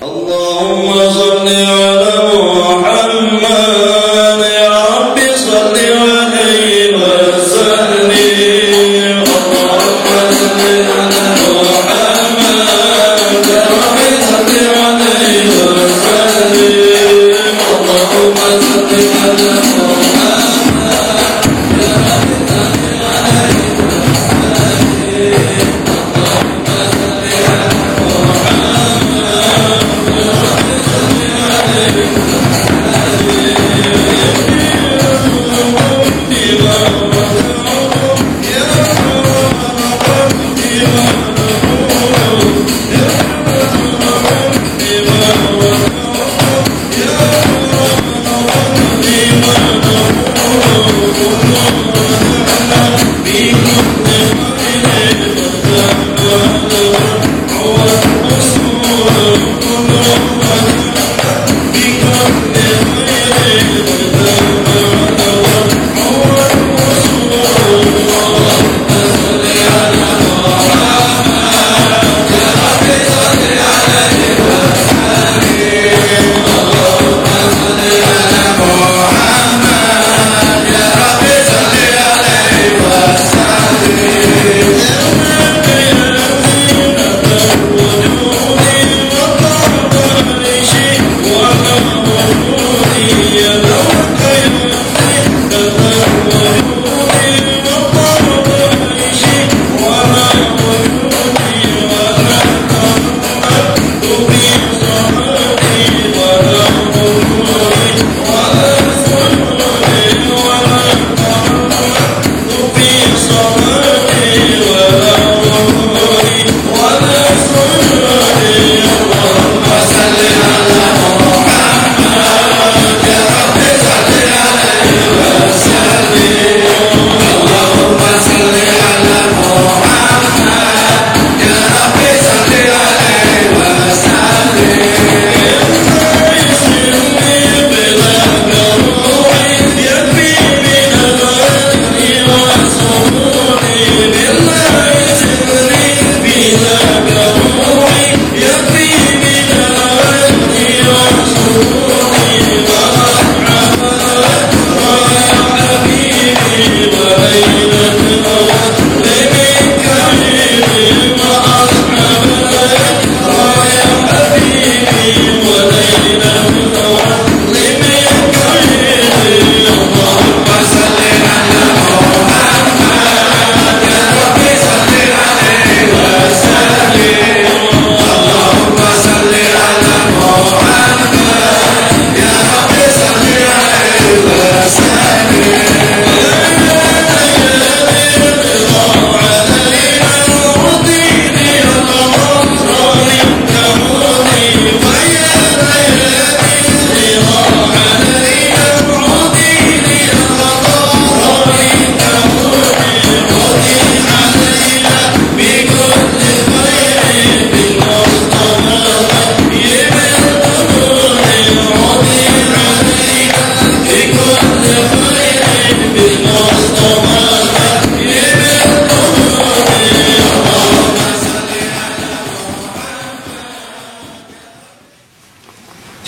Allahumma salli ala Muhammad ya Rabbi salli alaihi wa sallim. Allahumma salli ala Muhammad ya Rabbi salli alaihi wa sallim. Allahumma salli ala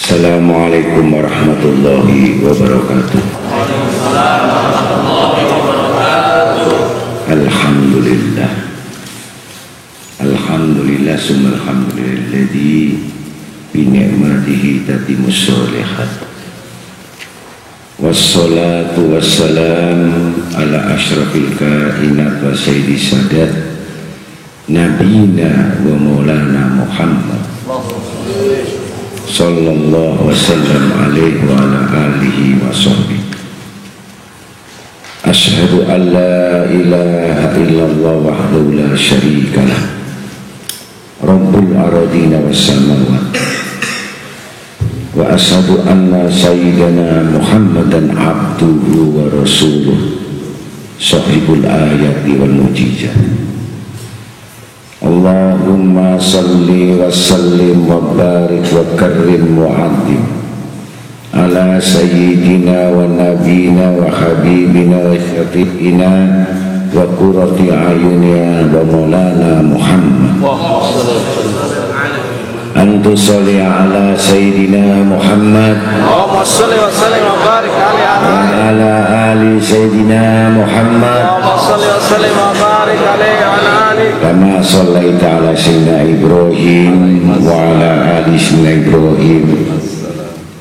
Assalamualaikum warahmatullahi wabarakatuh. Alhamdulillah. Alhamdulillah summa alhamdulilladzi bi ni'matihi tatimmus sholihat. Wassalatu wassalam ala asyrafil kainat wa sayyidis sadat nabiyina wa maulana Muhammad sallallahu wasallam alaihi wa ala alihi wa sahbihi. Asyhadu an la ilaha illallah wahdahu la syarika lah rabbul aradina was samawat wa asyhadu anna sayyidana Muhammadan abduhu wa rasuluh sahibul ayati wal mujizat. Allahumma salli wa sallim wa barik wa karrim wa adim ala sayyidina wa nabina wa habibina wa syafi'ina wa qurrati ayunina wa maulana Muhammad أن تصلي على سيدنا محمد اللهم صل وسلم وبارك عليه وعلى آل سيدنا محمد اللهم صل وسلم وبارك عليه وعلى آله كما صليت على سيدنا إبراهيم وعلى آل سيدنا إبراهيم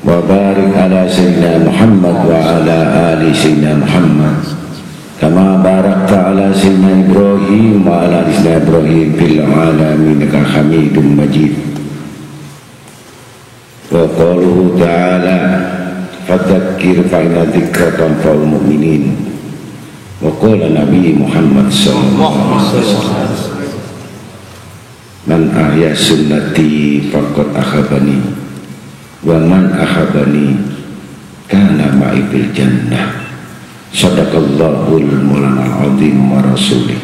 وبارك على سيدنا محمد وعلى آل سيدنا محمد كما باركت على سيدنا إبراهيم وعلى آل سيدنا إبراهيم في العالمين إنك حميد مجيد. وقوله تعالى فذكر فإن الذكر تنفع المؤمنين. وقال Nabi Muhammad SAW man ahya sunnati faqad ahabani wa man ahabani kana ma'i fil jannah. Sadaqallahul Maulana Azim wa Rasulih.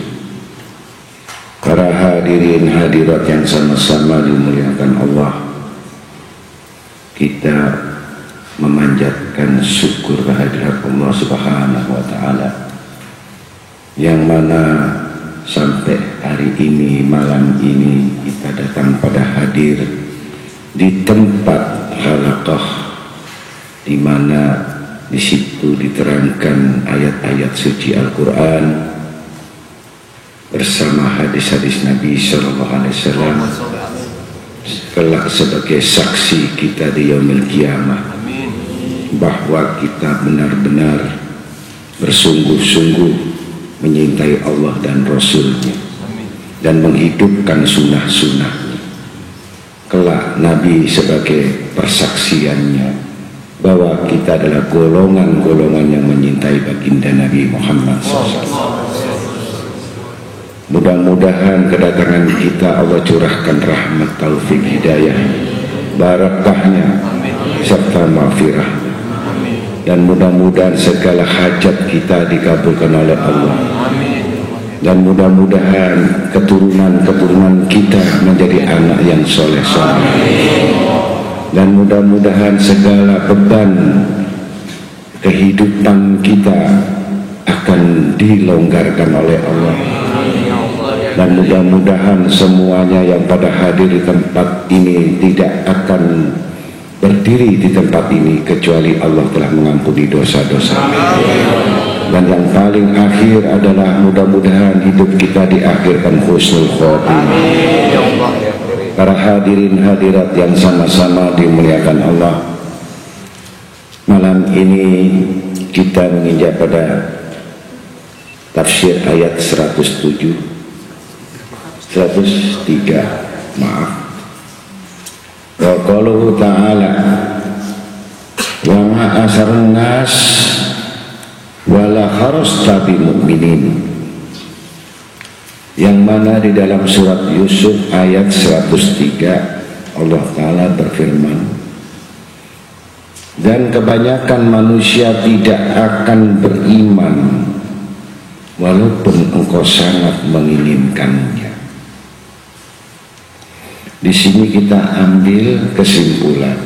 Para hadirin hadirat yang sama-sama dimuliakan Allah, kita memanjatkan syukur kehadirat Allah Subhanahu wa Ta'ala, yang mana sampai hari ini, malam ini, kita datang pada hadir di tempat halaqah, di mana di situ diterangkan ayat-ayat suci Al-Quran bersama hadis-hadis Nabi Sallallahu Alaihi Wasallam kelak sebagai saksi kita di yaumil qiyamah bahwa kita benar-benar bersungguh-sungguh menyintai Allah dan Rasulnya dan menghidupkan sunnah-sunnahnya. Kelak Nabi sebagai persaksiannya bahwa kita adalah golongan-golongan yang menyintai baginda Nabi Muhammad SAW. Mudah-mudahan kedatangan kita Allah curahkan rahmat, taufik, hidayah, barakahnya serta maghfirah, dan mudah-mudahan segala hajat kita dikabulkan oleh Allah, dan mudah-mudahan keturunan-keturunan kita menjadi anak yang soleh-soleh, dan mudah-mudahan segala beban kehidupan kita akan dilonggarkan oleh Allah, dan mudah-mudahan semuanya yang pada hadir di tempat ini tidak akan berdiri di tempat ini kecuali Allah telah mengampuni dosa-dosa. Dan yang paling akhir adalah mudah-mudahan hidup kita diakhirkan husnul khotimah. Para hadirin hadirat yang sama-sama dimuliakan Allah, malam ini kita menginjak pada tafsir ayat 103 maaf. Wa qaluhu ta'ala wa ma asarun nas wala kharasta bi mu'minin, yang mana di dalam surat Yusuf ayat 103 Allah Ta'ala berfirman, dan kebanyakan manusia tidak akan beriman walaupun engkau sangat menginginkannya. Di sini kita ambil kesimpulan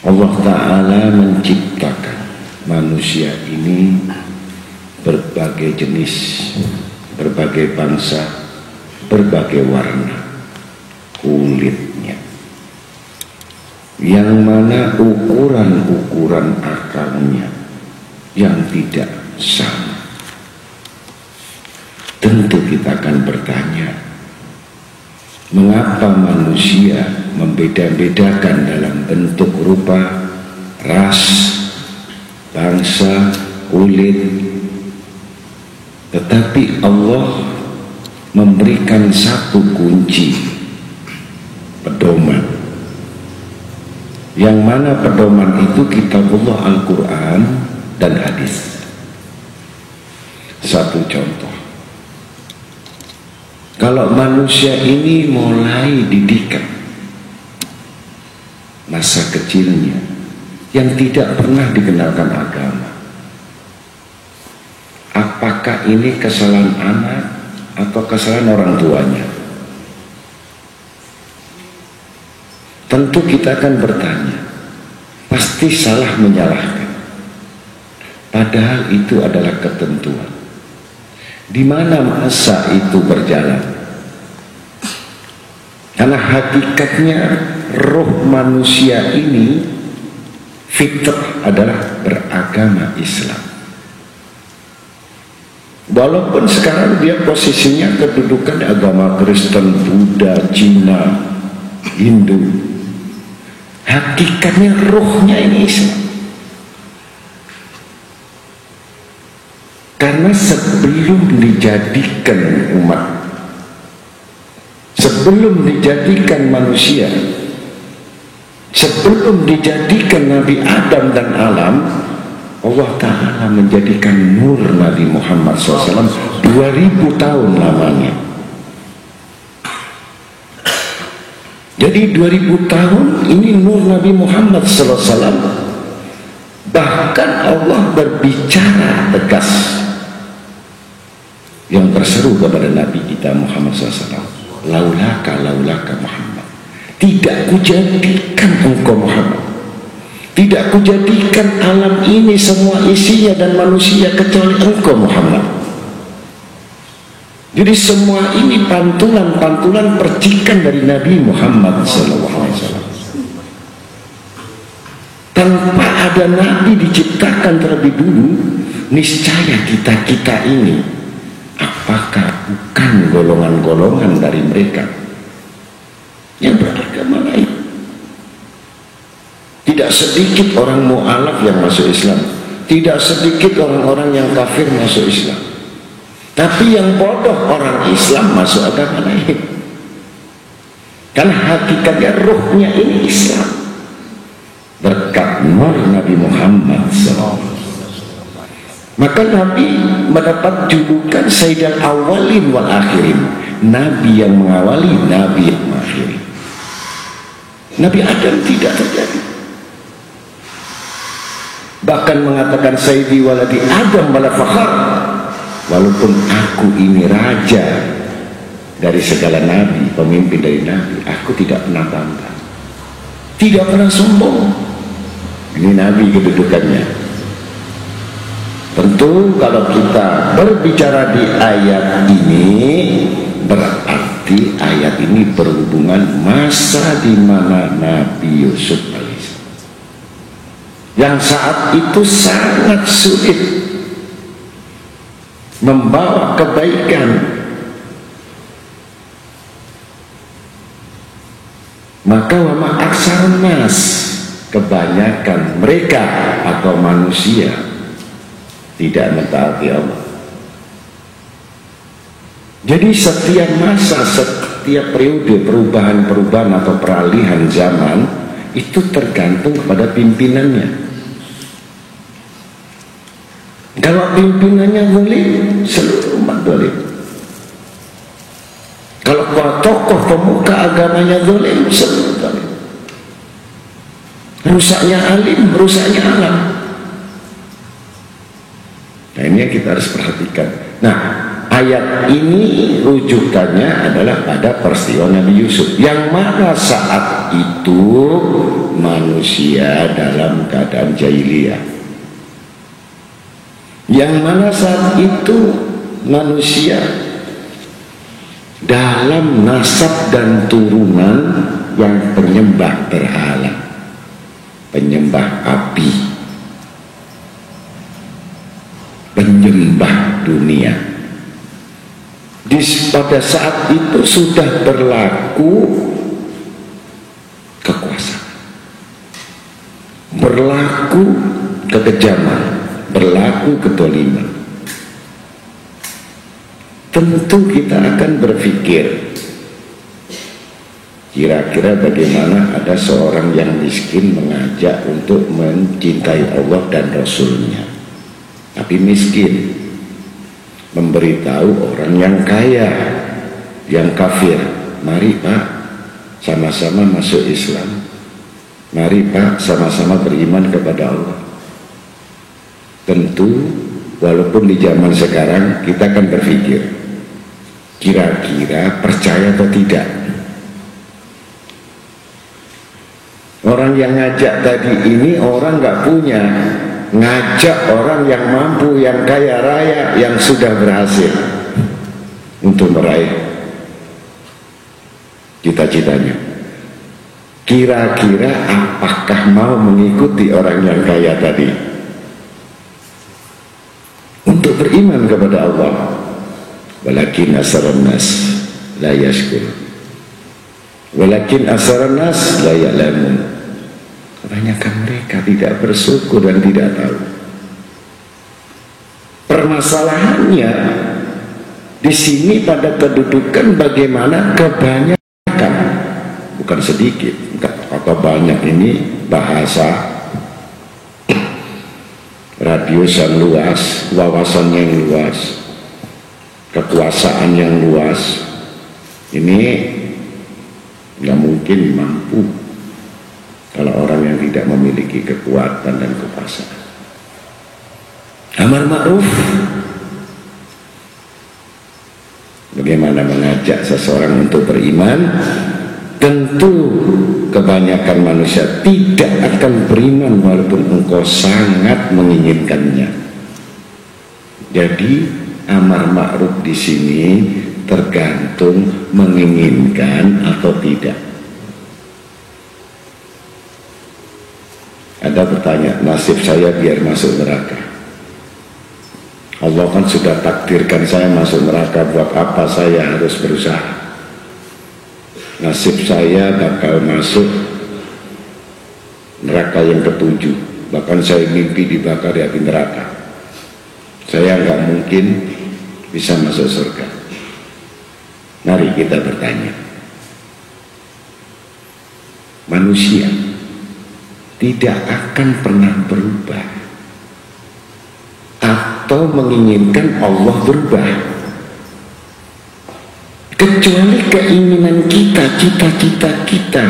Allah Ta'ala menciptakan manusia ini berbagai jenis, berbagai bangsa, berbagai warna kulitnya, yang mana ukuran-ukuran akalnya yang tidak sama. Tentu kita akan bertanya, mengapa manusia membeda-bedakan dalam bentuk, rupa, ras, bangsa, kulit, tetapi Allah memberikan satu kunci pedoman, yang mana pedoman itu kitabullah Al-Quran dan hadis. Satu contoh, kalau manusia ini mulai didikan masa kecilnya yang tidak pernah dikenalkan agama, apakah ini kesalahan anak atau kesalahan orang tuanya? Tentu kita akan bertanya, pasti salah menyalahkan, padahal itu adalah ketentuan. Di mana masa itu berjalan? Karena hakikatnya roh manusia ini fitrah adalah beragama Islam. Walaupun sekarang dia posisinya kedudukan agama Kristen, Buddha, Cina, Hindu, hakikatnya rohnya ini Islam. Karena sebelum dijadikan umat, sebelum dijadikan manusia, sebelum dijadikan Nabi Adam dan alam, Allah Ta'ala menjadikan nur Nabi Muhammad SAW 2000 tahun lamanya. Jadi 2000 tahun ini nur Nabi Muhammad SAW. Bahkan Allah berbicara tegas yang terseru kepada Nabi kita Muhammad SAW. Laulaka Muhammad, tidak kujadikan engkau Muhammad, tidak kujadikan alam ini semua isinya dan manusia kecuali engkau Muhammad. Jadi semua ini pantulan-pantulan percikan dari Nabi Muhammad SAW. Tanpa ada Nabi diciptakan terlebih dulu, niscaya kita ini apakah bukan golongan-golongan dari mereka yang beragama lain. Tidak sedikit orang mu'alaf yang masuk Islam, tidak sedikit orang-orang yang kafir masuk Islam, tapi yang bodoh orang Islam masuk agama lain. Karena hakikatnya rohnya ini Islam. Berkat nur Nabi Muhammad SAW, maka Nabi mendapat julukan Sayyidul Awwalin wal Akhirin, Nabi yang mengawali, Nabi yang mengakhiri. Nabi Adam tidak terjadi, bahkan mengatakan Sayyidi waladi Adam wala fakhar, walaupun aku ini raja dari segala nabi, pemimpin dari nabi, aku tidak pernah bangga, tidak pernah sombong. Ini Nabi kedudukannya. Tentu kalau kita berbicara di ayat ini, berarti ayat ini berhubungan masa di mana Nabi Yusuf alaihissalam, yang saat itu sangat sulit membawa kebaikan, maka wama aksarun nas, kebanyakan mereka atau manusia tidak mentaati Allah. Jadi setiap masa, setiap periode perubahan-perubahan atau peralihan zaman itu tergantung kepada pimpinannya. Kalau pimpinannya boleh, seluruh umat boleh. Kalau tokoh pemuka agamanya boleh, seluruh boleh. Rusaknya alim, rusaknya alam. Nah, ini yang kita harus perhatikan. Nah, ayat ini rujukannya adalah pada peristiwa Nabi Yusuf, yang mana saat itu manusia dalam keadaan jahiliyah, yang mana saat itu manusia dalam nasab dan turunan yang penyembah berhala, penyembah api, penyembah dunia. Pada saat itu sudah berlaku kekuasaan, berlaku kekejaman, berlaku kedoliman. Tentu kita akan berpikir, kira-kira bagaimana ada seorang yang miskin mengajak untuk mencintai Allah dan Rasulnya, tapi miskin, memberitahu orang yang kaya, yang kafir, mari Pak sama-sama masuk Islam, mari Pak sama-sama beriman kepada Allah. Tentu walaupun di zaman sekarang kita akan berpikir, kira-kira percaya atau tidak. Orang yang ngajak tadi ini orang nggak punya, ngajak orang yang mampu, yang kaya raya, yang sudah berhasil untuk meraih. cita-citanya. Kira-kira apakah mau mengikuti orang yang kaya tadi untuk beriman kepada Allah? Walakin asaran nas la yashkur, walakin asaran nas la ya'lamun. Kebanyakan mereka tidak bersyukur dan tidak tahu. Permasalahannya di sini pada kedudukan bagaimana kebanyakan, bukan sedikit atau banyak, ini bahasa radius yang luas, wawasan yang luas, kekuasaan yang luas. Ini nggak mungkin mampu kalau orang yang tidak memiliki kekuatan dan kekuasaan. Amar ma'ruf, bagaimana mengajak seseorang untuk beriman? Tentu kebanyakan manusia tidak akan beriman walaupun engkau sangat menginginkannya. Jadi amar ma'ruf di sini tergantung menginginkan atau tidak. Ada bertanya, nasib saya biar masuk neraka. Allah kan sudah takdirkan saya masuk neraka, buat apa saya harus berusaha? Nasib saya bakal masuk neraka yang ke-7. Bahkan saya mimpi dibakar di api neraka. Saya nggak mungkin bisa masuk surga. Mari kita bertanya. Manusia tidak akan pernah berubah atau menginginkan Allah berubah, kecuali keinginan kita, cita-cita kita,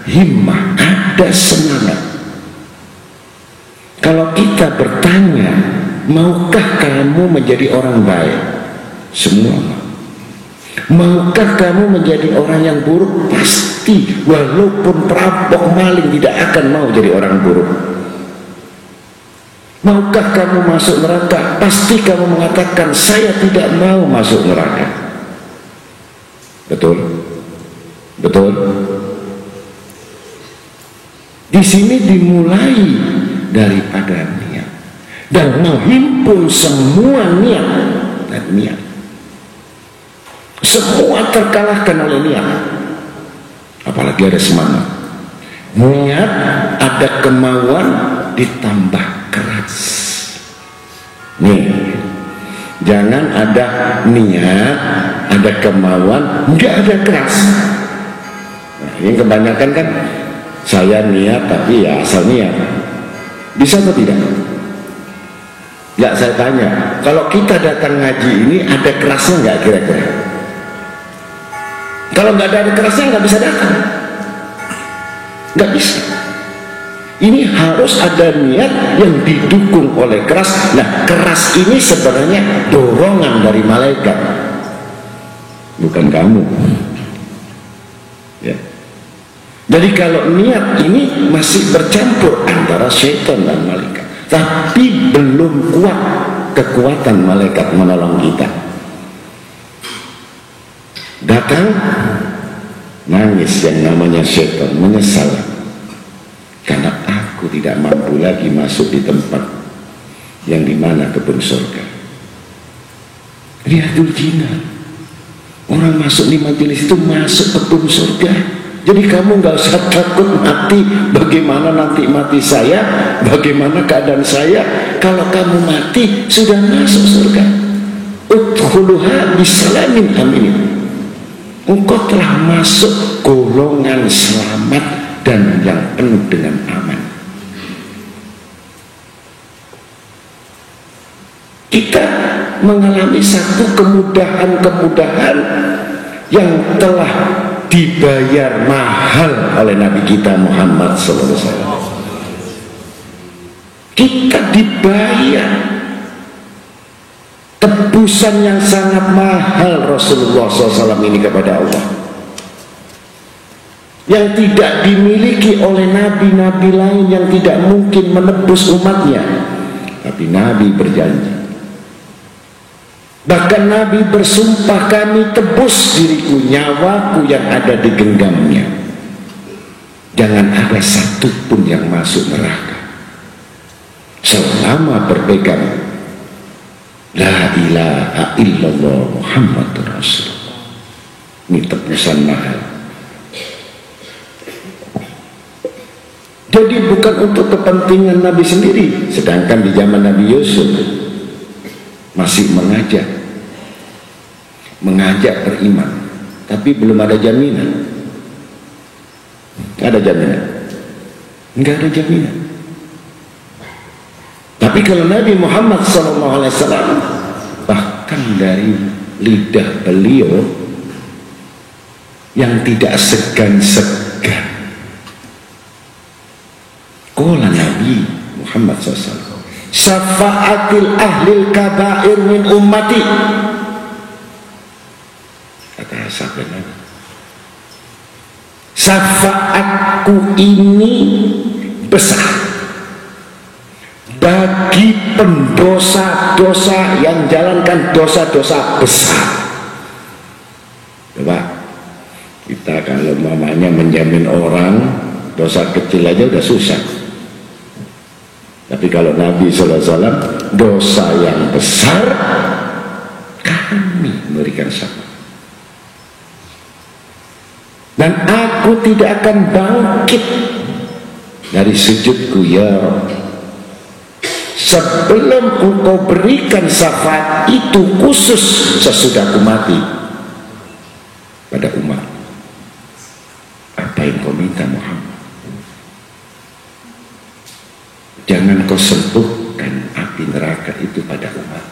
himmah, ada semangat. Kalau kita bertanya, maukah kamu menjadi orang baik? Semua mau. Maukah kamu menjadi orang yang buruk? Pasti, walaupun perampok, maling, tidak akan mau jadi orang buruk. Maukah kamu masuk neraka? Pasti kamu mengatakan, saya tidak mau masuk neraka. Betul? Betul? Di sini dimulai daripada niat dan menghimpun semua niat dan niat. Semua terkalahkan oleh niat. Apalagi ada semangat. Niat, ada kemauan, ditambah keras. Nih, jangan ada niat, ada kemauan, nggak ada keras. Nah, ini kebanyakan kan, saya niat tapi ya asal niat. Bisa atau tidak? Nggak, saya tanya, kalau kita datang ngaji ini ada kerasnya nggak kira-kira? Kalau nggak ada kerasnya nggak bisa datang, nggak bisa. Ini harus ada niat yang didukung oleh keras. Nah, keras ini sebenarnya dorongan dari malaikat, bukan kamu. Ya. Jadi kalau niat ini masih bercampur antara syaitan dan malaikat, tapi belum kuat kekuatan malaikat menolong kita. Datang nangis yang namanya syaitan, menyesal karena aku tidak mampu lagi masuk di tempat yang dimana kebun surga. Riyadul Jinan, orang masuk di majelis itu masuk kebun surga. Jadi kamu nggak usah takut mati. Bagaimana nanti mati saya, bagaimana keadaan saya? Kalau kamu mati sudah masuk surga. Udkhuluha bisalamin amin. Engkau telah masuk golongan selamat dan yang penuh dengan aman. Kita mengalami satu kemudahan-kemudahan yang telah dibayar mahal oleh Nabi kita Muhammad SAW. Kita dibayar tebusan yang sangat mahal Rasulullah SAW ini kepada Allah, yang tidak dimiliki oleh nabi-nabi lain yang tidak mungkin menebus umatnya. Tapi Nabi berjanji, Bahkan Nabi bersumpah, kami tebus diriku, nyawaku yang ada di genggamnya, jangan ada satupun yang masuk neraka selama berpegang la ilaha illallah Muhammadur Rasulullah. Ini tebusan mahal. Jadi bukan untuk kepentingan Nabi sendiri. Sedangkan di zaman Nabi Yusuf masih mengajak beriman, tapi belum ada jaminan. Ada jaminan? Enggak ada jaminan. Tapi kalau Nabi Muhammad SAW, bahkan dari lidah beliau yang tidak segan-segan, qala Nabi Muhammad SAW, syafa'atil ahlil kabair min ummati, kata sahabat Nabi, syafaatku ini besar bagi pendosa-dosa yang jalankan dosa-dosa besar. Coba kita kalau mamanya menjamin orang dosa kecil aja udah susah, tapi kalau Nabi SAW dosa yang besar kami memberikan syafaat. Dan aku tidak akan bangkit dari sujudku ya Rabb sebelum engkau berikan syafaat itu khusus sesudah aku mati pada umat. Apa yang kau minta Muhammad? Jangan kau sembuhkan api neraka itu pada umat.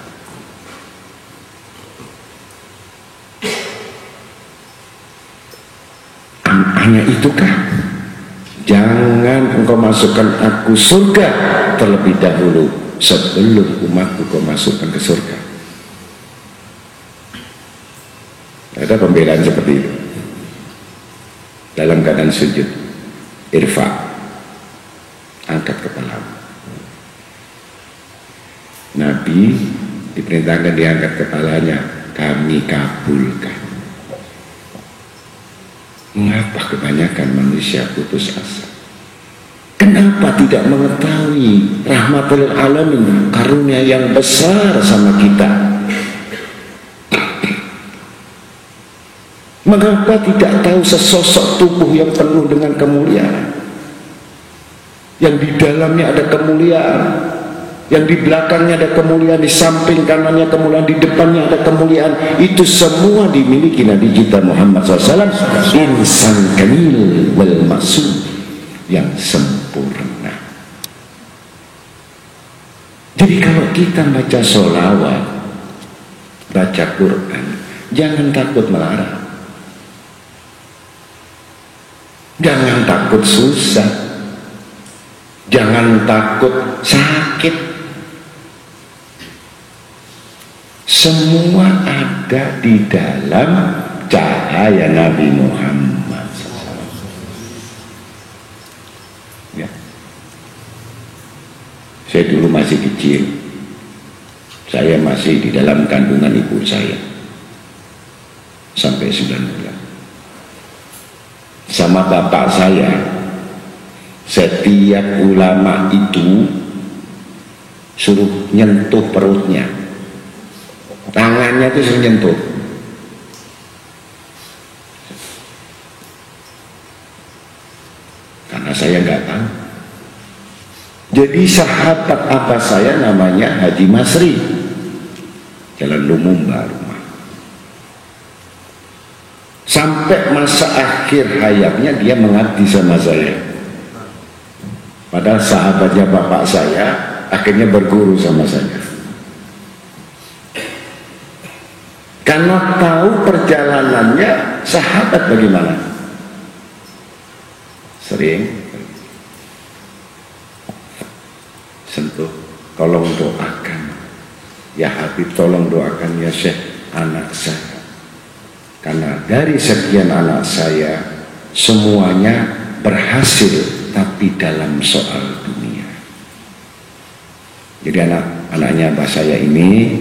Hanya itukah? Jangan engkau masukkan aku surga terlebih dahulu sebelum umatku kau masukkan ke surga. Ada pembelaan seperti itu dalam keadaan sujud. Irfa, angkat kepala. Nabi diperintahkan diangkat kepalanya, kami kabulkan. Mengapa kebanyakan manusia putus asa? Kenapa tidak mengetahui rahmatul alamin, karunia yang besar sama kita? Mengapa tidak tahu sesosok tubuh yang penuh dengan kemuliaan, yang di dalamnya ada kemuliaan, yang di belakangnya ada kemuliaan, di samping kanannya kemuliaan, di depannya ada kemuliaan. Itu semua dimiliki Nabi kita Muhammad SAW, insan kamil wal maksud, yang sempurna. Jadi kalau kita baca sholawat, baca Quran, jangan takut melarang, jangan takut susah, jangan takut sakit. Semua ada di dalam cahaya Nabi Muhammad SAW. Ya. Saya dulu masih kecil, saya masih di dalam kandungan ibu saya sampai 9 bulan. Sama bapak saya, setiap ulama itu suruh nyentuh perutnya, tangannya itu suruh nyentuh. Karena saya nggak tahu. Jadi sahabat apa saya namanya Haji Masri, Jalan Lumumba rumah. Sampai masa akhir hayatnya dia mengabdi sama saya. Padahal sahabatnya bapak saya akhirnya berguru sama saya. Karena tahu perjalanannya sahabat bagaimana. Sering sentuh, tolong doakan ya Habib, tolong doakan ya Syekh anak saya, karena dari sekian anak saya semuanya berhasil tapi dalam soal dunia. Jadi anaknya abah saya ini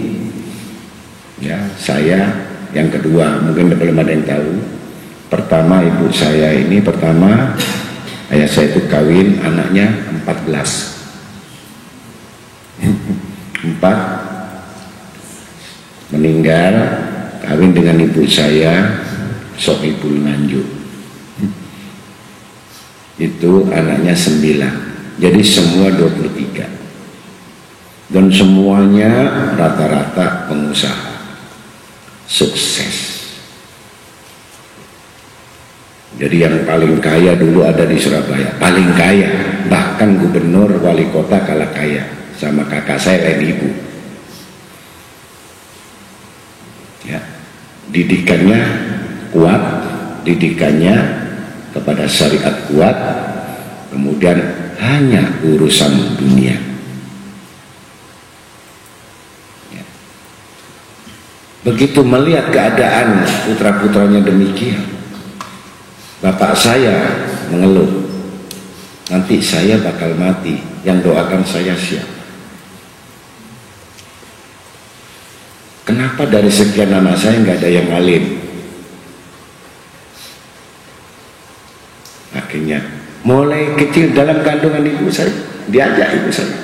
Ya, saya yang kedua, mungkin belum ada yang tahu. Pertama ibu saya ini, pertama ayah saya itu kawin, anaknya 14. 4 meninggal, kawin dengan ibu saya Sohibul Nganjuk. Itu anaknya 9. Jadi semua 23. Dan semuanya rata-rata pengusaha sukses. Jadi yang paling kaya dulu ada di Surabaya, paling kaya, bahkan gubernur wali kota kalah kaya sama kakak saya lain ibu. Ya, didikannya kuat, didikannya kepada syariat kuat, kemudian hanya urusan dunia. Ya. Begitu melihat keadaan putra-putranya demikian, bapak saya mengeluh, nanti saya bakal mati, yang doakan saya siapa? Kenapa dari sekian anak saya nggak ada yang alim? Akhirnya mulai kecil dalam kandungan ibu saya diajak ibu saya.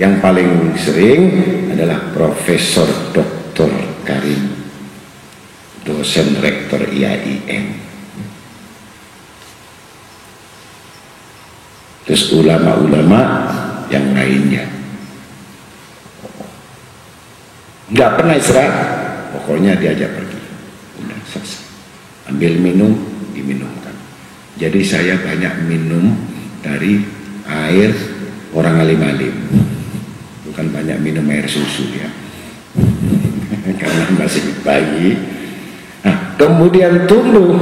Yang paling sering adalah Profesor Dr. Karim, dosen rektor IAIN. Terus ulama-ulama yang lainnya. Nggak pernah istirahat, pokoknya diajak pergi. Udah selesai. Ambil minum, diminumkan. Jadi saya banyak minum dari air orang alim-alim, bukan banyak minum air susu ya. Karena masih bayi. Nah, kemudian tumbuh,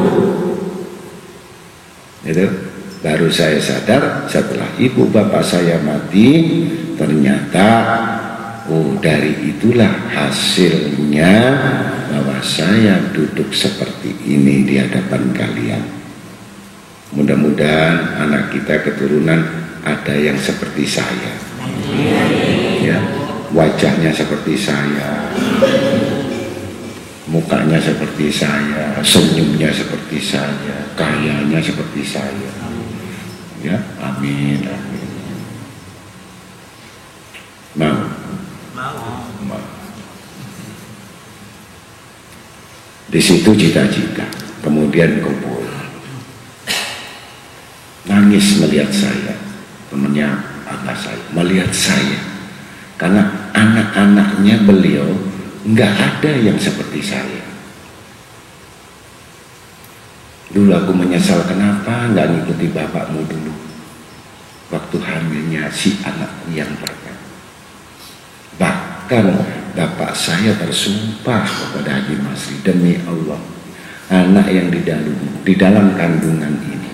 itu baru saya sadar setelah ibu bapak saya mati, ternyata dari itulah hasilnya bahwa saya duduk seperti ini di hadapan kalian. Mudah-mudahan anak kita keturunan ada yang seperti saya, ya, wajahnya seperti saya, mukanya seperti saya, senyumnya seperti saya, kayanya seperti saya, ya, amin, amin. Mau? Di situ cita-cita, kemudian kubur. Nangis melihat saya, temannya anak saya melihat saya, karena anak-anaknya beliau nggak ada yang seperti saya. Dulu aku menyesal kenapa nggak ngikuti bapakmu dulu waktu hamilnya si anakku yang pertama. Bahkan bapak saya bersumpah kepada Haji Masri, demi Allah, anak yang di dalam kandungan ini,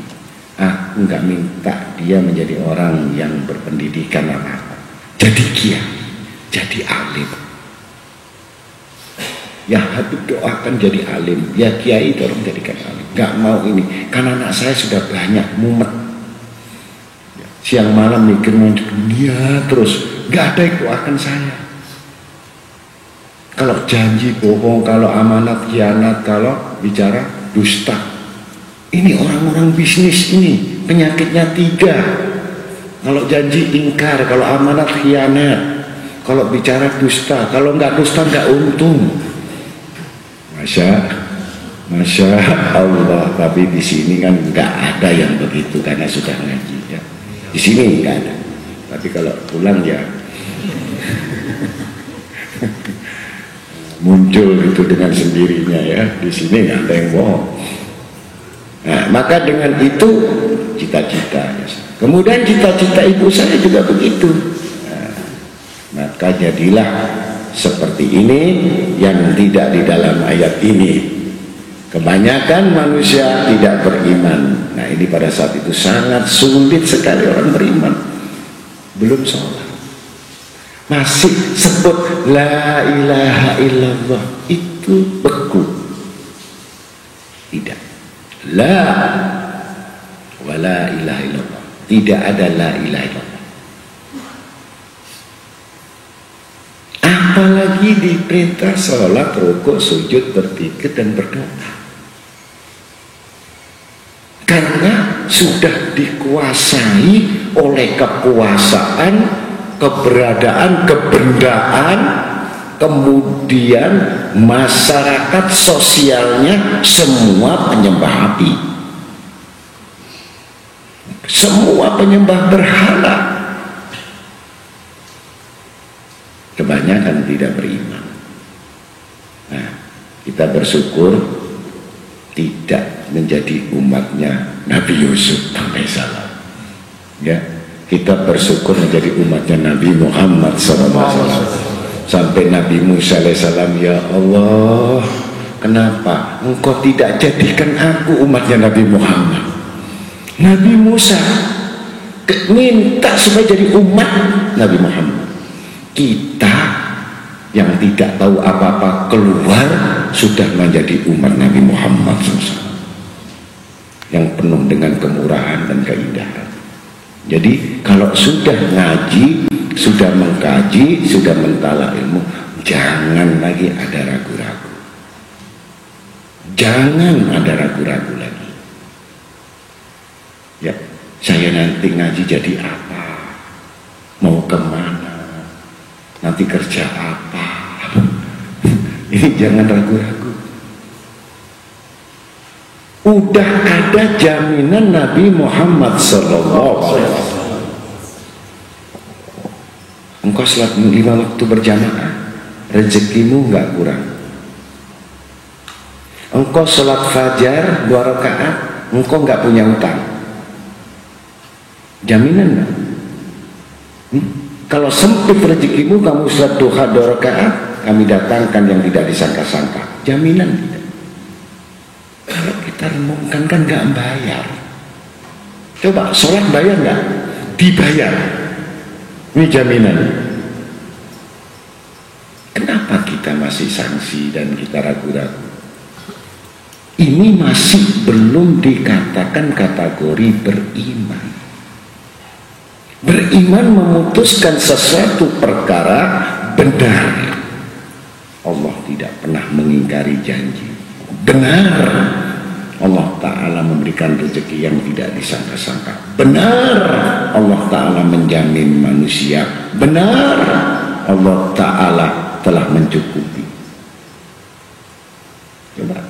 aku nggak minta dia menjadi orang yang berpendidikan apa-apa, jadi kiai, jadi alim. Ya Habib doakan jadi alim, ya kiai dorong jadikan alim. Nggak mau ini, karena anak saya sudah banyak mumet, siang malam mikir dunia terus, nggak ada yang doakan saya. Kalau janji bohong, kalau amanat khianat, kalau bicara dusta. Ini orang-orang bisnis ini penyakitnya 3. Kalau janji ingkar, kalau amanat khianat, kalau bicara dusta, kalau nggak dusta nggak untung. Masya Allah, tapi di sini kan nggak ada yang begitu karena sudah ngaji ya. Di sini nggak ada, tapi kalau pulang ya muncul itu dengan sendirinya ya. Di sini nggak ada yang bohong. Nah, maka dengan itu cita-cita ya. Kemudian cita-cita ibu saya juga begitu. Nah, maka jadilah seperti ini yang tidak di dalam ayat ini. Kebanyakan manusia tidak beriman. Nah, ini pada saat itu sangat sulit sekali orang beriman. Belum sholat, masih sebut la ilaha illallah, itu beku. Tidak, la wa la ilaha illallah, tidak ada la ilaha illallah. Apalagi Nabi diperintah sholat, rukuk, sujud, berzikir dan berdoa. Karena sudah dikuasai oleh kekuasaan, keberadaan, kebendaan, kemudian masyarakat sosialnya semua penyembah api, semua penyembah berhala. Kebanyakan tidak beriman. Nah, kita bersyukur tidak menjadi umatnya Nabi Yusuf alaihissalam. Ya, kita bersyukur menjadi umatnya Nabi Muhammad SAW. Sampai Nabi Musa alaihissalam, ya Allah, kenapa engkau tidak jadikan aku umatnya Nabi Muhammad? Nabi Musa minta supaya jadi umat Nabi Muhammad. Kita yang tidak tahu apa-apa keluar sudah menjadi umat Nabi Muhammad SAW yang penuh dengan kemurahan dan keindahan. Jadi kalau sudah ngaji, sudah mengkaji, sudah mentala ilmu, jangan lagi ada ragu-ragu. Jangan ada ragu-ragu lagi. Ya, saya nanti ngaji jadi apa? Mau kemana? Nanti kerja apa? Ini jangan ragu-ragu. Udah ada jaminan Nabi Muhammad SAW. Engkau sholat 5 waktu berjamaah, rezekimu nggak kurang. Engkau sholat fajar 2 rakaat, engkau nggak punya utang. Jaminan nggak? Kalau sempit rezekimu, kamu sholat duha 2 rakaat, kami datangkan yang tidak disangka-sangka. Jaminan tidak. Kalau kita renungkan kan nggak bayar. Coba sholat bayar nggak? Dibayar. Ini jaminan. Kenapa kita masih sanksi dan kita ragu-ragu? Ini masih belum dikatakan kategori beriman. Beriman memutuskan sesuatu perkara benar. Allah tidak pernah mengingkari janji. Benar, Allah Ta'ala memberikan rezeki yang tidak disangka-sangka. Benar, Allah Ta'ala menjamin manusia. Benar, Allah Ta'ala telah mencukupi. Coba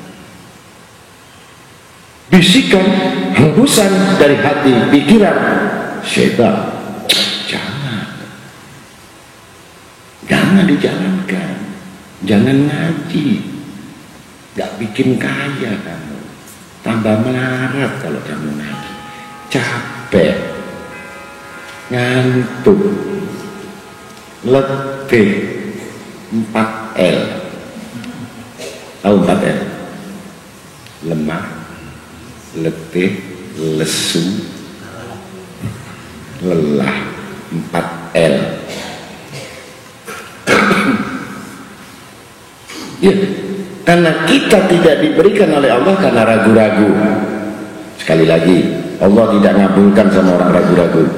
bisikan, hembusan dari hati, pikiran syaitan, jangan dijalankan, jangan ngaji, gak bikin kaya kamu, tambah melarat kalau kamu ngaji, capek, ngantuk, letih, 4L. Tahu 4L? Lemah, letih, lesu, lelah. 4L. Ya, karena kita tidak diberikan oleh Allah karena ragu-ragu. Sekali lagi, Allah tidak ngabulkan sama orang ragu-ragu.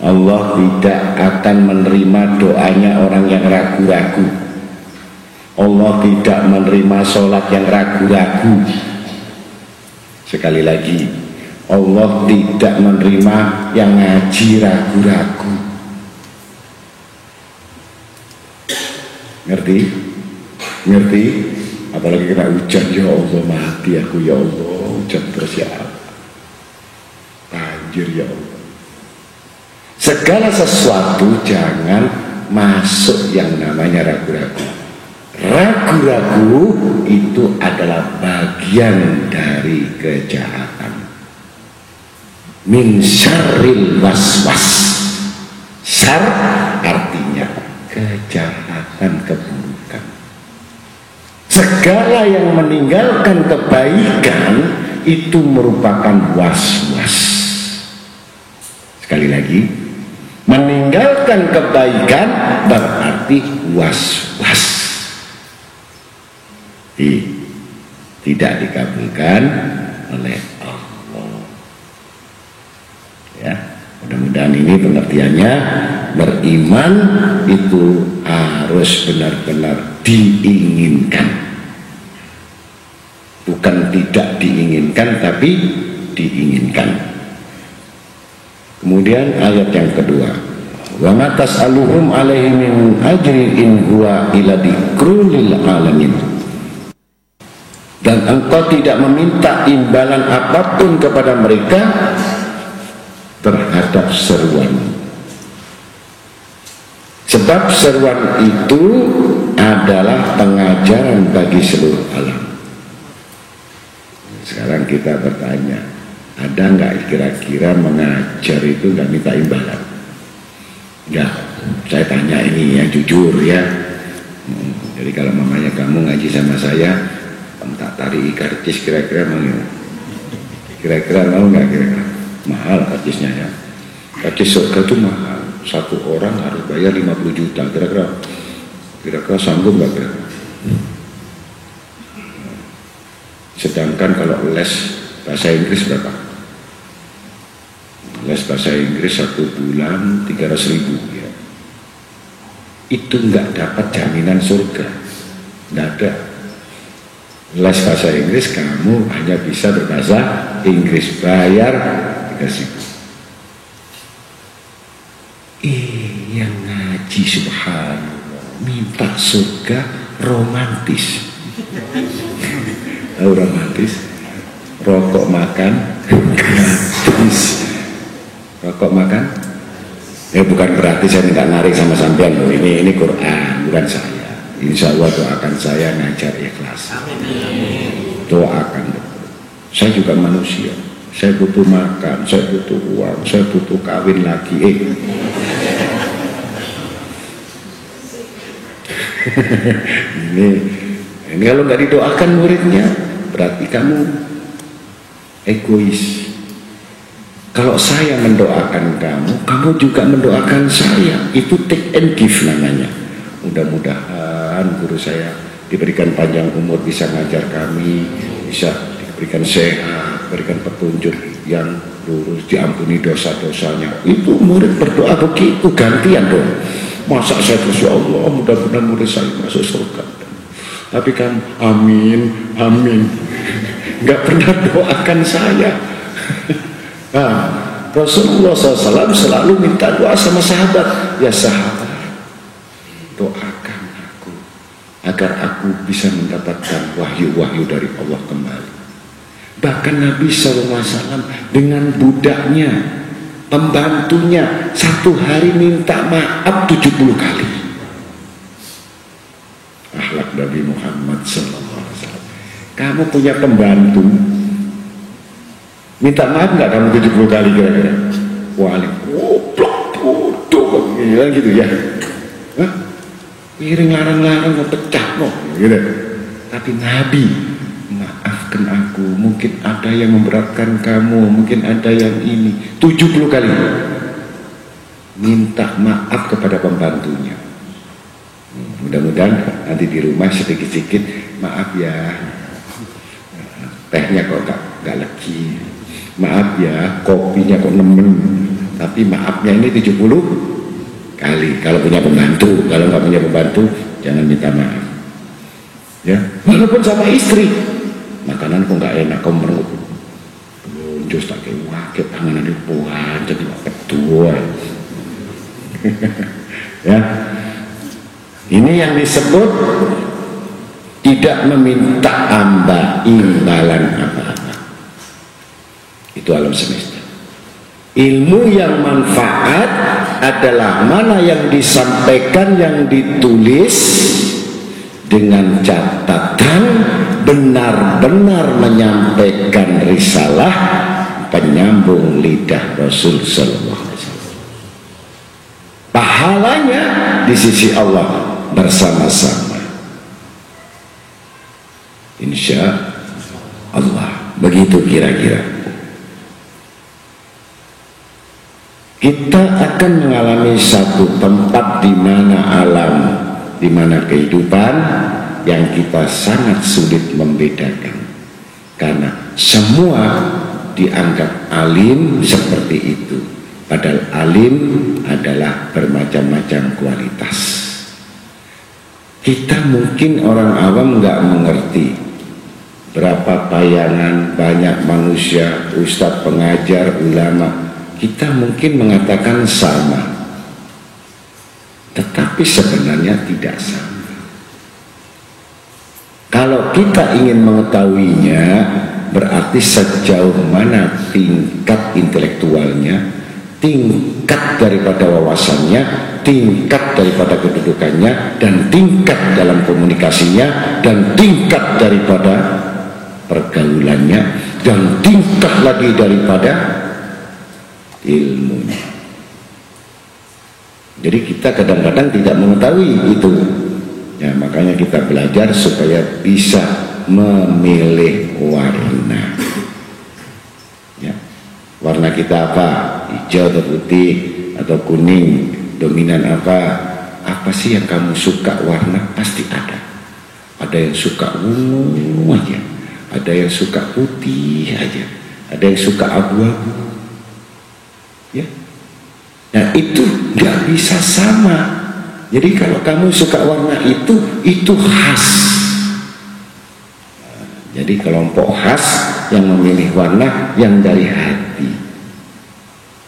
Allah tidak akan menerima doanya orang yang ragu-ragu. Allah tidak menerima sholat yang ragu-ragu. Sekali lagi, Allah tidak menerima yang ngaji ragu-ragu. Ngerti? Ngerti? Apalagi kena hujan, ya Allah mati aku ya Allah, hujan terus ya Allah, banjir ya Allah. Segala sesuatu jangan masuk yang namanya ragu-ragu. Ragu-ragu itu adalah bagian dari kejahatan. Min syarril waswas. Syar artinya kejahatan, keburukan. Segala yang meninggalkan kebaikan itu merupakan was-was. Sekali lagi, meninggalkan kebaikan berarti was-was. Tidak dikabulkan oleh Allah. Ya, mudah-mudahan Dan ini pengertiannya, beriman itu harus benar-benar diinginkan. Bukan tidak diinginkan, tapi diinginkan. Kemudian ayat yang kedua, wa ma tas'aluhum alaihi min ajrin in huwa illa dzikrun lil alamin. Dan engkau tidak meminta imbalan apapun kepada mereka terhadap seruan. Sebab seruan itu adalah pengajaran bagi seluruh alam. Sekarang kita bertanya, ada nggak kira-kira mengajar itu nggak minta imbalan? Enggak. Saya tanya ini yang jujur ya. Jadi kalau mamanya kamu ngaji sama saya, tak tarik karcis kira-kira mau nggak? Kira-kira mau nggak kira-kira? Mahal karcisnya ya. Karcis surga itu mahal. Satu orang harus bayar 50 juta. Kira-kira sanggup nggak kira-kira? Sedangkan kalau les bahasa Inggris berapa? Les bahasa Inggris 1 bulan 300.000 ya. Itu nggak dapat jaminan surga, nggak ada. Les bahasa Inggris kamu hanya bisa berbahasa Inggris, bayar 300.000. Yang ngaji subhanallah minta surga romantis. Romantis, rokok makan gratis. Rokok makan bukan berarti saya tidak narik sama sampean loh. Ini Quran, bukan saya. Insya Allah doakan saya ngajar ikhlas. Doakan. Saya juga manusia, saya butuh makan, saya butuh uang, saya butuh kawin lagi. Ini kalau nggak didoakan muridnya, berarti kamu egois. Kalau saya mendoakan kamu, kamu juga mendoakan saya. Itu take and give namanya. Mudah-mudahan guru saya diberikan panjang umur, bisa ngajar kami, bisa diberikan sehat, berikan petunjuk yang lurus, diampuni dosa-dosanya. Itu murid berdoa begitu, gantian dong. Masa saya terus, ya Allah, mudah-mudahan murid saya masuk surga. Tapi kan amin, amin, nggak pernah doakan saya. Nah, Rasulullah SAW selalu minta doa sama sahabat, ya sahabat, doakan aku agar aku bisa mendapatkan wahyu-wahyu dari Allah kembali. Bahkan Nabi SAW dengan budaknya, pembantunya, satu hari minta maaf 70 kali. Akhlak Nabi Muhammad SAW. Kamu punya pembantu, minta maaf nggak kamu 70 kali kira-kira? Wali, goblok, bodoh, gitu ya. Hah? Piring larang-larang mau pecah no, gitu. Tapi Nabi, maafkan aku, mungkin ada yang memberatkan kamu, mungkin ada yang ini. 70 kali minta maaf kepada pembantunya. Mudah-mudahan nanti di rumah sedikit-sedikit maaf ya, tehnya kok gak legi, maaf ya kopinya kok nemen, tapi maafnya ini 70 kali kalau punya pembantu. Kalau nggak punya pembantu jangan minta maaf ya. Walaupun sama istri, makanan kok nggak enak, kau merengut jus tak kayak wakil tangan di buah jadi kedua. Ya, ini yang disebut tidak meminta imbalan apa-apa. Itu alam semesta. Ilmu yang manfaat adalah mana yang disampaikan, yang ditulis dengan catatan benar-benar menyampaikan risalah penyambung lidah Rasul sallallahu alaihi wasallam. Pahalanya di sisi Allah bersama-sama, insya Allah. Begitu kira-kira. Kita akan mengalami satu tempat di mana alam, di mana kehidupan yang kita sangat sulit membedakan, karena semua dianggap alim seperti itu, Padahal alim adalah bermacam-macam kualitas. Kita mungkin orang awam nggak mengerti berapa bayangan banyak manusia, ustadz, pengajar, ulama. Kita mungkin mengatakan sama, tetapi sebenarnya tidak sama. Kalau kita ingin mengetahuinya, berarti sejauh mana tingkat intelektualnya, tingkat daripada wawasannya, tingkat daripada kedudukannya, dan tingkat dalam komunikasinya, dan tingkat daripada pergaulannya, dan tingkat lagi daripada ilmunya. Jadi kita kadang-kadang tidak mengetahui itu. Ya, makanya kita belajar supaya bisa memilih warna. Ya. Warna kita apa? Hijau atau putih atau kuning? Dominan apa? Apa sih yang kamu suka warna? Pasti ada. Ada yang suka ungu aja, ada yang suka putih aja, ada yang suka abu-abu. Ya. Nah itu nggak bisa sama. Jadi kalau kamu suka warna itu khas. Jadi kelompok khas yang memilih warna yang dari hati.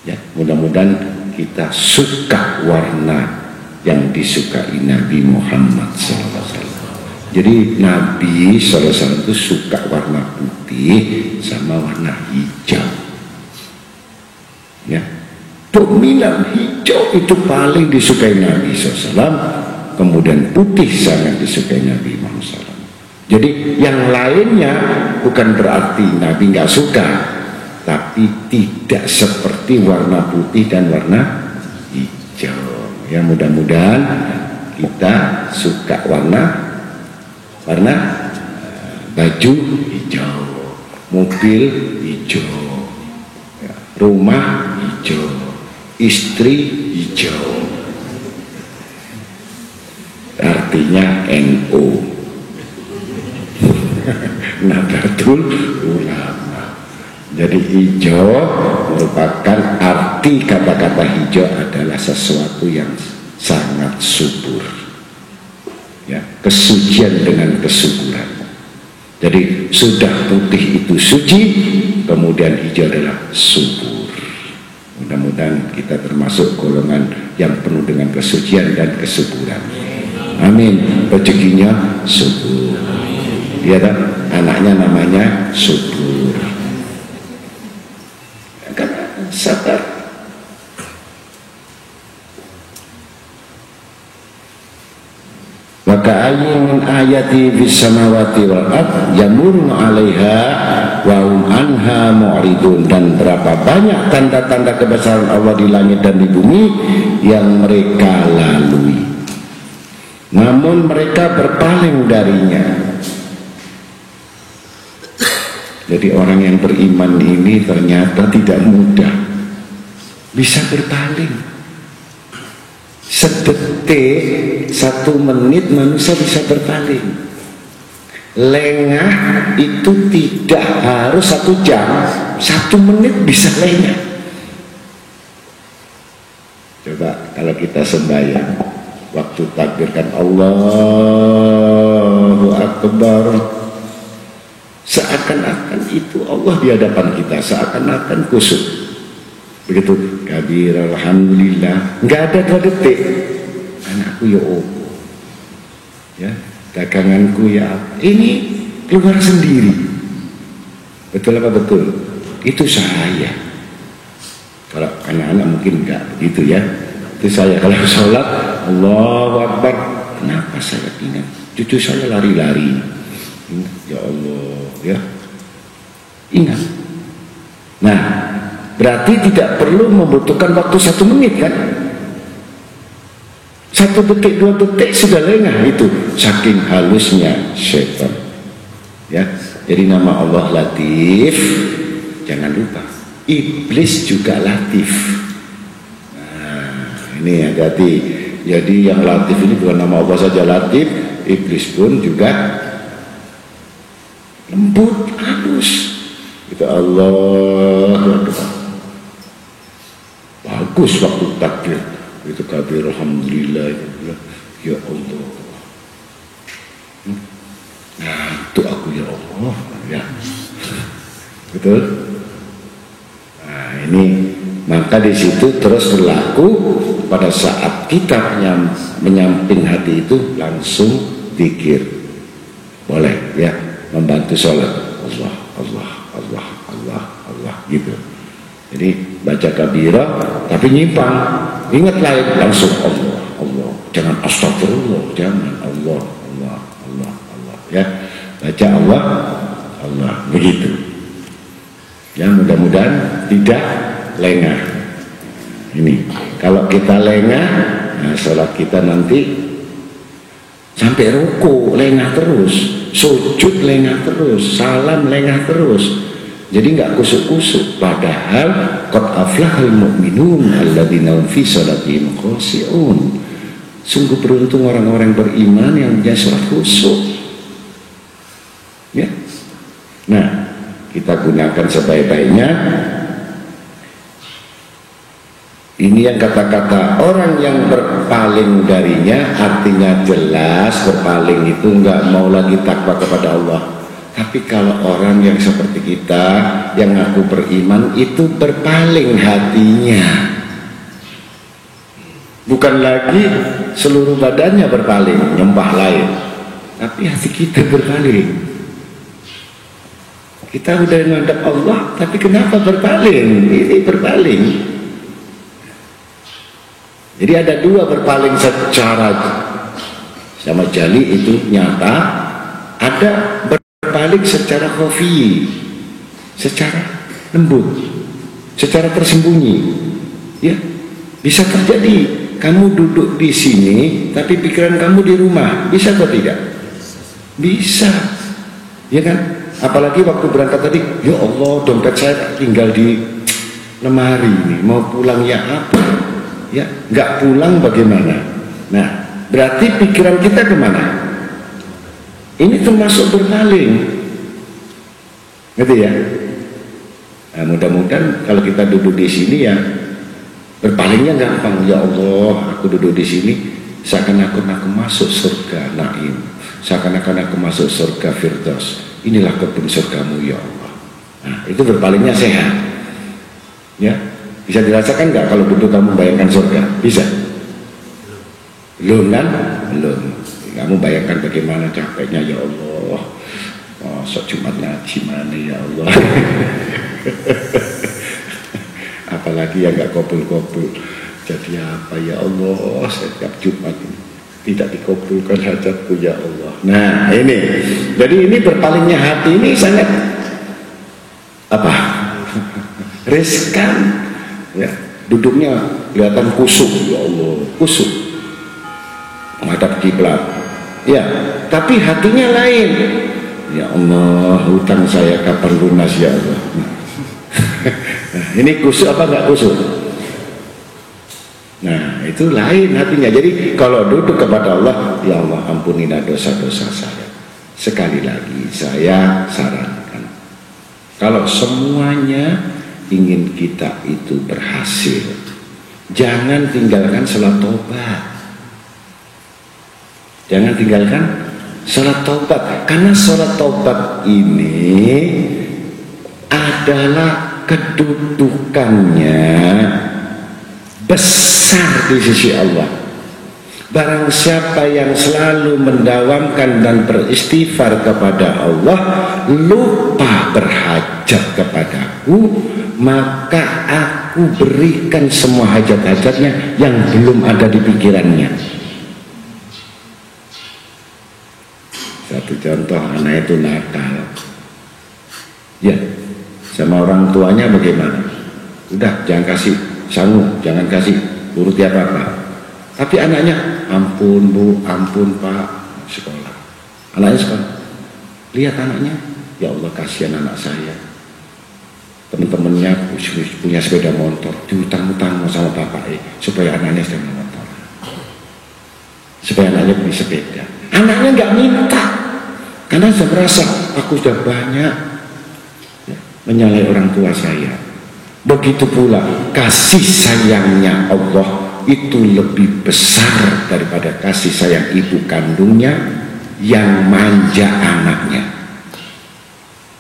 Ya, mudah-mudahan kita suka warna yang disukai Nabi Muhammad SAW. Jadi Nabi SAW itu suka warna putih sama warna hijau. Ya, dominan hijau itu paling disukai Nabi SAW, kemudian putih sangat disukai Nabi Muhammad SAW. Jadi yang lainnya bukan berarti Nabi nggak suka, tapi tidak seperti warna putih dan warna hijau. Ya, mudah-mudahan kita suka warna baju hijau, mobil hijau, ya, rumah hijau, istri hijau. Artinya NU, Nahdlatul Ulama. Jadi hijau merupakan arti kata-kata hijau adalah sesuatu yang sangat subur. Ya, kesucian dengan kesuburan. Jadi sudah putih itu suci, kemudian hijau adalah subur. Mudah-mudahan kita termasuk golongan yang penuh dengan kesucian dan kesuburan. Amin. Rezekinya subur. Dia kan anaknya namanya subur. Karena sabar. Maka ayat ayati fis samawati wal ard yamurun 'alaiha wa hum anha mu'ridun. Dan berapa banyak tanda-tanda kebesaran Allah di langit dan di bumi yang mereka lalui, namun mereka berpaling darinya. Jadi orang yang beriman ini ternyata tidak mudah bisa berpaling. Sedetik, 1 menit manusia bisa berpaling. Lengah itu tidak harus 1 jam, 1 menit bisa lengah. Coba kalau kita sembahyang, waktu takbirkan Allahu Akbar, seakan-akan itu Allah di hadapan kita, seakan-akan khusyuk. Begitu kabir alhamdulillah, nggak ada 2 detik. Anakku ya opo, ya daganganku ya ini keluar sendiri. Betul apa betul? Itu saya. Kalau anak-anak mungkin nggak begitu ya. Itu saya kalau sholat Allahu Akbar, kenapa saya ingat cucu saya lari-lari, ya Allah ya, ingat. Nah, berarti tidak perlu membutuhkan waktu 1 menit kan? 1 detik, 2 detik sudah lengah itu, saking halusnya syaitan. Ya, jadi nama Allah Latif, jangan lupa. Iblis juga latif. Nah, ini hati-hati. Jadi yang latif ini bukan nama Allah saja latif, iblis pun juga lembut, halus. Itu Allah. bagus waktu takbir itu kabir alhamdulillah ya Allah. Nah itu aku ya Allah ya betul. Nah ini maka di situ terus berlaku pada saat kita menyamping hati itu langsung zikir boleh ya membantu sholat Allah Allah Allah Allah Allah gitu. Jadi baca kabirah tapi nyimpang ingat lain langsung Allah Allah jangan astagfirullah jangan Allah Allah Allah Allah ya baca Allah Allah begitu ya mudah-mudahan tidak lengah. Ini kalau kita lengah nah sholat kita nanti sampai ruku lengah terus, sujud lengah terus, salam lengah terus, jadi nggak kusuk-kusuk. Padahal qad aflahal mu'minun alladzina hum fi sholatihim khashi'un. Sungguh beruntung orang-orang beriman yang punya sholat khusyuk ya. Nah kita gunakan sebaik-baiknya. Ini yang kata-kata orang yang berpaling darinya artinya jelas berpaling itu nggak mau lagi takwa kepada Allah. Tapi kalau orang yang seperti kita yang ngaku beriman itu berpaling hatinya, bukan lagi seluruh badannya berpaling nyembah lain, tapi hati kita berpaling. Kita udah menghadap Allah tapi kenapa berpaling? Ini berpaling. Jadi ada dua berpaling secara sama jali itu nyata, ada berpaling secara khafi, secara lembut, secara tersembunyi. Ya, bisa terjadi. Kamu duduk di sini, tapi pikiran kamu di rumah, bisa atau tidak? Bisa, ya kan? Apalagi waktu berangkat tadi, ya Allah, dompet saya tinggal di lemari ini, mau pulang ya apa? Ya, nggak pulang bagaimana? Nah, berarti pikiran kita kemana? Ini termasuk berpaling, gitu ya. Nah, mudah-mudahan kalau kita duduk di sini ya berpalingnya gampang. Ya Allah, aku duduk di sini seakan-akan aku masuk surga Naim, seakan-akan aku masuk surga Firdaus. Inilah kebun surgamu ya Allah. Nah, itu berpalingnya sehat, ya. Bisa dirasakan nggak kalau duduk kamu bayangkan surga? Bisa? Belum kan? Belum. Kamu bayangkan bagaimana capeknya ya Allah. Oh, sok Jumat ngaji mana ya Allah. Apalagi yang nggak kopul-kopul. Jadi apa ya Allah setiap Jumat ini tidak dikabulkan hajatku ya Allah. Nah ini, jadi ini berpalingnya hati ini sangat apa? Riskan. Ya, duduknya kelihatan kusuk ya Allah, kusuk menghadap kiblat. Ya, tapi hatinya lain. Ya Allah, hutang saya kapan lunas ya Allah. Nah, ini kusuk apa enggak kusuk? Nah, itu lain hatinya. Jadi kalau duduk kepada Allah, ya Allah ampunilah dosa-dosa saya. Sekali lagi saya sarankan, kalau semuanya ingin kita itu berhasil, jangan tinggalkan salat taubat. Jangan tinggalkan salat taubat, karena salat taubat ini adalah kedudukannya besar di sisi Allah. Barang siapa yang selalu mendawamkan dan beristighfar kepada Allah, lupa berhajat kepadaku, maka aku berikan semua hajat-hajatnya yang belum ada di pikirannya. Satu contoh, anak itu nakal, ya, sama orang tuanya bagaimana? Udah, jangan kasih sangu, jangan kasih turuti apa-apa. Tapi anaknya, ampun bu, ampun pak, sekolah. Anaknya sekolah. Lihat anaknya, ya Allah kasihan anak saya. Teman-temannya punya sepeda motor, diutang-utang sama bapak supaya anaknya sepeda motor, supaya anaknya beli sepeda. Anaknya nggak minta, karena saya merasa aku sudah banyak ya, menyalahi orang tua saya. Begitu pula kasih sayangnya Allah itu lebih besar daripada kasih sayang ibu kandungnya yang manja anaknya.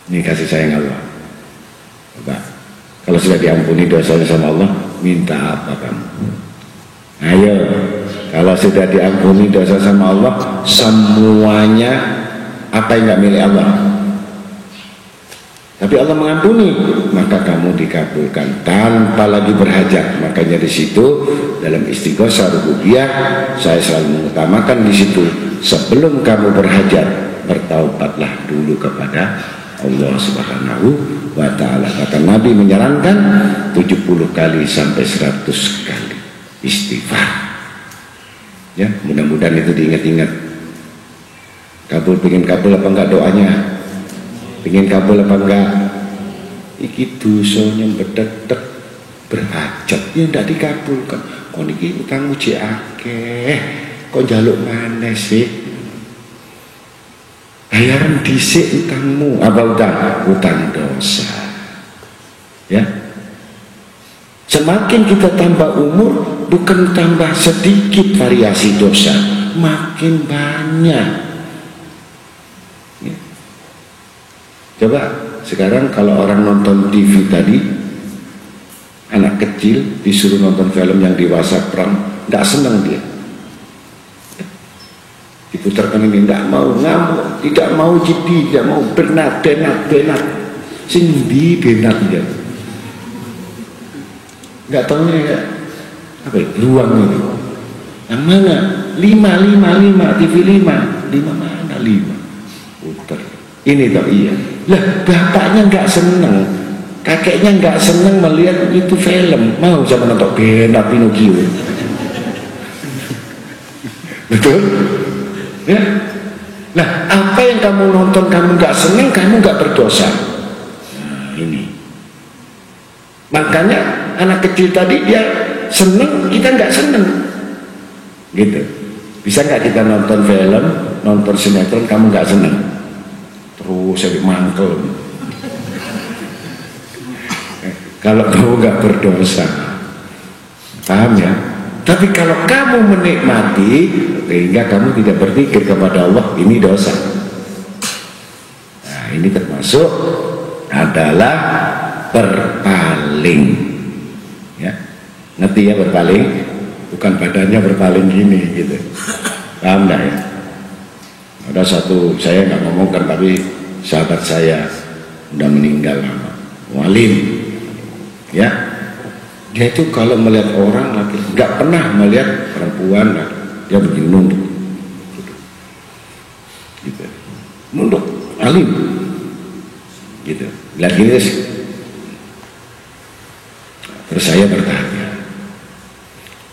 Ini kasih sayang Allah. Coba, kalau sudah diampuni dosanya sama Allah, minta apa kamu? Ayo, kalau sudah diampuni dosa sama Allah, semuanya apa yang nggak milik Allah? Tapi Allah mengampuni, maka kamu dikabulkan tanpa lagi berhajat. Makanya di situ dalam istighosah rububiyah saya selalu mengutamakan di situ, sebelum kamu berhajat, bertaubatlah dulu kepada Allah Subhanahu wa ta'ala. Kata Nabi menyarankan 70 kali sampai 100 kali istighfar. Ya, mudah-mudahan itu diingat-ingat. Kabul, pengen kabul apa enggak doanya? Pengen kabul apa enggak? Iki dosanya bedek berhajat ya ndak dikabulkan. Kok niki utangmu jek akeh, kok njaluk maneh sih? Bayaran dhisik utangmu. Apa utang dosa. Ya. Semakin kita tambah umur, bukan tambah sedikit variasi dosa, makin banyak. Ya. Coba sekarang kalau orang nonton TV tadi, anak kecil disuruh nonton film yang dewasa perang, nggak senang dia. Diputarkan ini tidak mau, ngamuk, tidak mau jidi, tidak mau benat, sindi benat dia. Nggak tahunya ya, apa ya, ruang ini. Yang mana? 5, TV 5 mana 5? Putar. Ini tak iya. Lah bapaknya nggak seneng, kakeknya nggak seneng melihat itu film, mau sama nonton benat Pinocchio. Betul? Ya. Nah, apa yang kamu nonton kamu nggak seneng, kamu nggak berdosa. Nah, ini. Makanya anak kecil tadi dia seneng, kita nggak seneng. Gitu. Bisa nggak kita nonton film, nonton sinetron, kamu nggak seneng? Terus saya mangkel. Kalau kamu nggak berdosa, paham ya? Tapi kalau kamu menikmati, sehingga kamu tidak berpikir kepada Allah, ini dosa. Nah, ini termasuk adalah berpaling. Ya, ngerti ya berpaling? Bukan badannya berpaling gini gitu. Paham nggak ya? Ada satu, saya nggak ngomongkan, tapi sahabat saya udah meninggal lama, walim. Ya. Dia itu kalau melihat orang lagi nggak pernah melihat perempuan, dia begini nunduk, gitu, nunduk, alim, gitu. Lihat gini terus saya bertanya,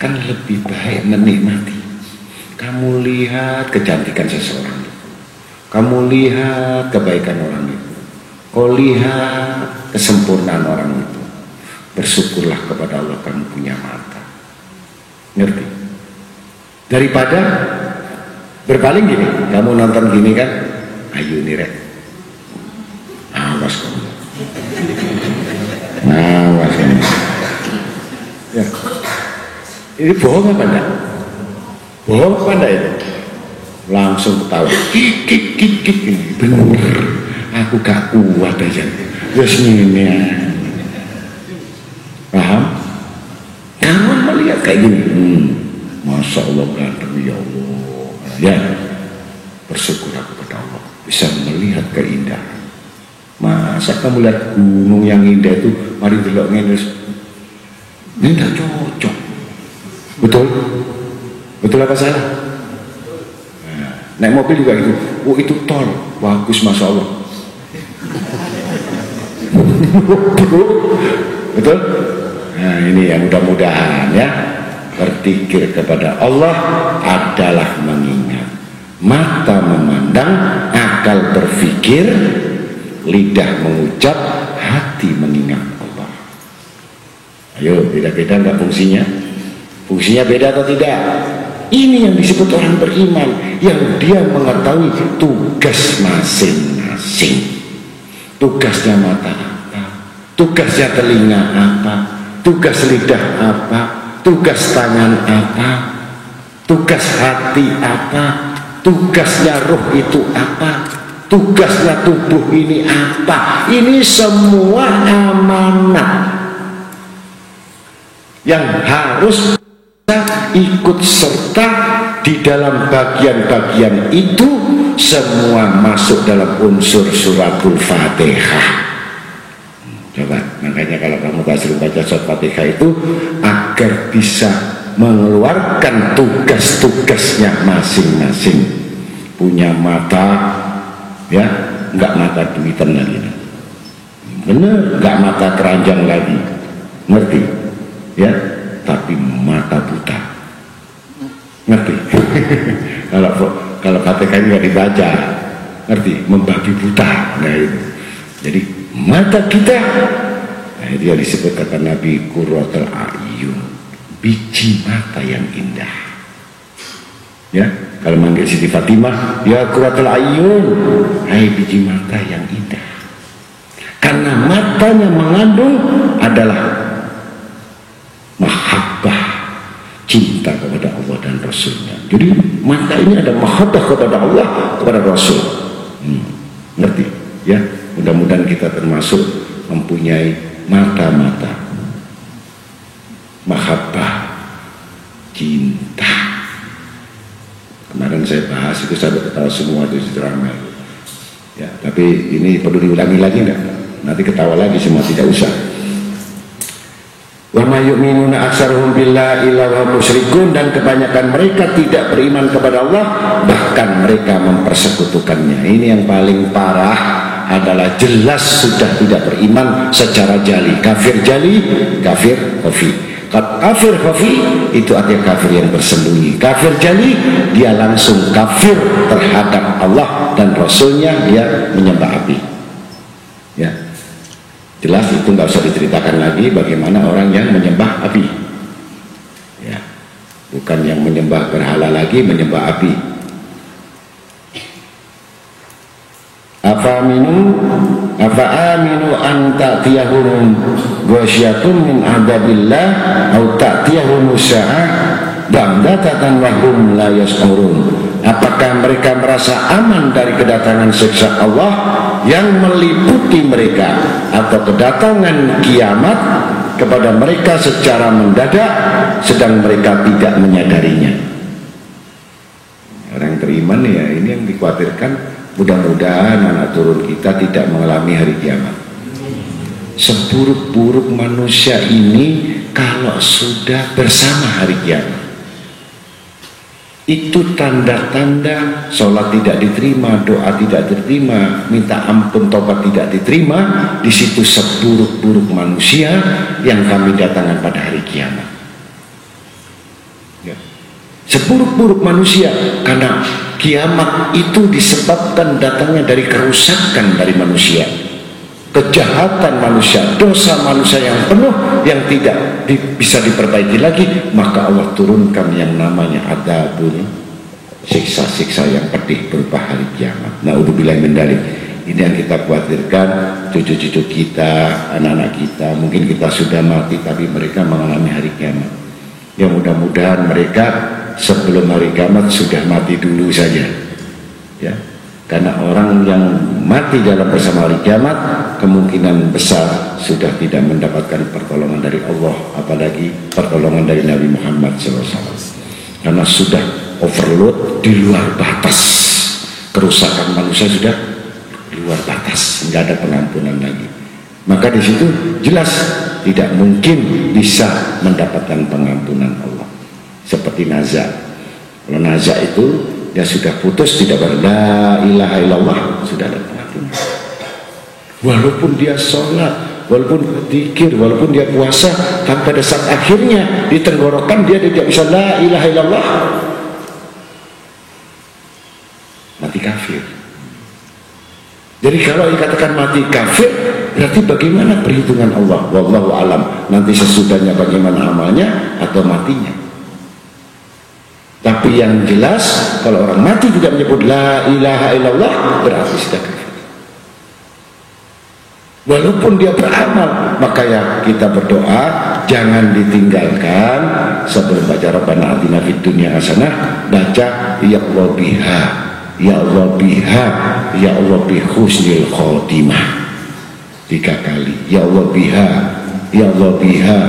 kan lebih baik menikmati. Kamu lihat kecantikan seseorang, kamu lihat kebaikan orang itu, kau lihat kesempurnaan orang itu. Bersyukurlah kepada Allah kamu punya mata. Ngerti? Daripada berpaling gini, kamu nonton gini kan, ayo nih rek, awas kamu, awas kamu. Ya. Ini bohong apa enggak? Bohong apa enggak itu? Langsung ketawa, kik, bener, aku gak kuat aja. Terus ini ya. Paham? Jangan melihat kayak gini. Masya Allah ganteng ya Allah. Ya, bersyukurlah kepada Allah bisa melihat keindahan. Masa kamu lihat gunung yang indah itu, mari delok ngene. Ini tidak cocok. Betul? Betul apa salah? Nah, naik mobil juga gitu. Oh itu tol, bagus Masya Allah. Betul? Nah ini yang mudah-mudahan ya, berpikir kepada Allah adalah mengingat. Mata memandang, akal berpikir, lidah mengucap, hati mengingat Allah. Ayo, beda-beda enggak fungsinya? Fungsinya beda atau tidak? Ini yang disebut orang beriman, yang dia mengetahui tugas masing-masing. Tugasnya mata apa? Tugasnya telinga apa? Tugas lidah apa? Tugas tangan apa? Tugas hati apa? Tugasnya roh itu apa? Tugasnya tubuh ini apa? Ini semua amanah yang harus kita ikut serta di dalam bagian-bagian itu. Semua masuk dalam unsur suratul Fatihah. Coba, makanya kalau kamu sering baca surat Fatihah itu agar bisa mengeluarkan tugas-tugasnya masing-masing. Punya mata, ya, nggak mata duitan lagi, bener, nggak mata keranjang lagi, ngerti, ya, tapi mata buta, ngerti. kalau Fatihah nggak dibaca, ngerti, membabi buta, nah itu. Jadi mata kita, nah itu yang disebut kata Nabi qurratul a'yun, biji mata yang indah. Ya, kalau manggil Siti Fatimah, ya qurratul a'yun, hai biji mata yang indah. Karena matanya mengandung adalah mahabbah, cinta kepada Allah dan Rasulnya. Jadi mata ini ada mahabbah kepada Allah, kepada Rasul. Ngerti? Ya. Mudah-mudahan kita termasuk mempunyai mata-mata mahabbah, cinta. Kemarin saya bahas itu, saya ketawa semua itu drama. Ya, tapi ini perlu diulangi lagi enggak? Nanti ketawa lagi semua, tidak usah. Wa may yu'minuna aktsaruhum billahi illa hum musyrikun, dan kebanyakan mereka tidak beriman kepada Allah, bahkan mereka mempersekutukannya. Ini yang paling parah adalah jelas sudah tidak beriman secara jali, kafir jali, kafir khafi. Kafir khafi itu artinya kafir yang bersembunyi. Kafir jali dia langsung kafir terhadap Allah dan Rasulnya, dia menyembah api. Ya, jelas itu nggak usah diceritakan lagi bagaimana orang yang menyembah api. Ya, bukan yang menyembah berhala lagi, menyembah api. Afa aminu an ta'tiyahum ghasyatun min adabillah au ta'tiyahum sa'ah ba'datatan wa hum la yash'urun. Apakah mereka merasa aman dari kedatangan siksa Allah yang meliputi mereka, atau kedatangan kiamat kepada mereka secara mendadak sedang mereka tidak menyadarinya? Orang beriman ya, ini yang dikhawatirkan. Mudah-mudahan anak turun kita tidak mengalami hari kiamat. Seburuk-buruk manusia ini kalau sudah bersama hari kiamat, itu tanda-tanda sholat tidak diterima, doa tidak diterima, minta ampun tobat tidak diterima. Di situ seburuk-buruk manusia yang kami datangkan pada hari kiamat. Ya. Seburuk-buruk manusia, karena kiamat itu disebabkan datangnya dari kerusakan dari manusia, kejahatan manusia, dosa manusia yang penuh, yang tidak bisa diperbaiki lagi. Maka Allah turunkan yang namanya adzabul, siksa-siksa yang pedih berupa hari kiamat. Naudzubillah min dzalik. Ini yang kita khawatirkan, cucu-cucu kita, anak-anak kita. Mungkin kita sudah mati tapi mereka mengalami hari kiamat. Ya, mudah-mudahan mereka sebelum hari kiamat sudah mati dulu saja, ya, karena orang yang mati dalam bersama hari kiamat kemungkinan besar sudah tidak mendapatkan pertolongan dari Allah, apalagi pertolongan dari Nabi Muhammad SAW, karena sudah overload, di luar batas. Kerusakan manusia sudah luar batas, nggak ada pengampunan lagi. Maka di situ jelas tidak mungkin bisa mendapatkan pengampunan Allah. Seperti naza. Kalau naza itu ya sudah putus, tidak berla ilaha illallah, sudah ada pengampunan. Walaupun dia sholat, walaupun zikir, walaupun dia puasa, tapi pada saat akhirnya di tenggorokan dia tidak bisa la ilaha illallah, mati kafir. Jadi kalau dikatakan mati kafir, berarti bagaimana perhitungan Allah? Wallahu alam. Nanti sesudahnya bagaimana amalnya atau matinya. Tapi yang jelas, kalau orang mati tidak menyebut la ilaha illallah, berarti sudah kafir. Walaupun dia beramal, maka ya kita berdoa jangan ditinggalkan sebelum baca Rabbana atina fid dunya hasanah, baca ya Allah biha, ya Allah biha, ya Allah bi husnil khotimah 3 kali. Ya Allah biha, ya Allah biha,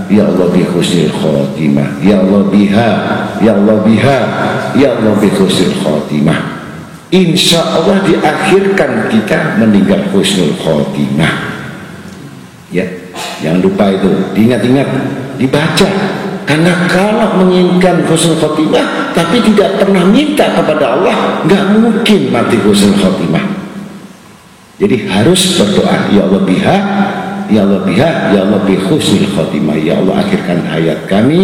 ya Allah bi husnil khotimah, ya Allah biha, ya Allah biha, ya Allah bi husnil khotimah. Insya Allah diakhirkan kita meninggal husnul khotimah. Ya, jangan lupa itu, diingat-ingat, dibaca. Karena kalau menginginkan husnul khotimah tapi tidak pernah minta kepada Allah, nggak mungkin mati husnul khotimah. Jadi harus berdoa, ya Allah biha, ya Allah biha, ya Allah bi husnul khotimah. Ya Allah, akhirkan hayat kami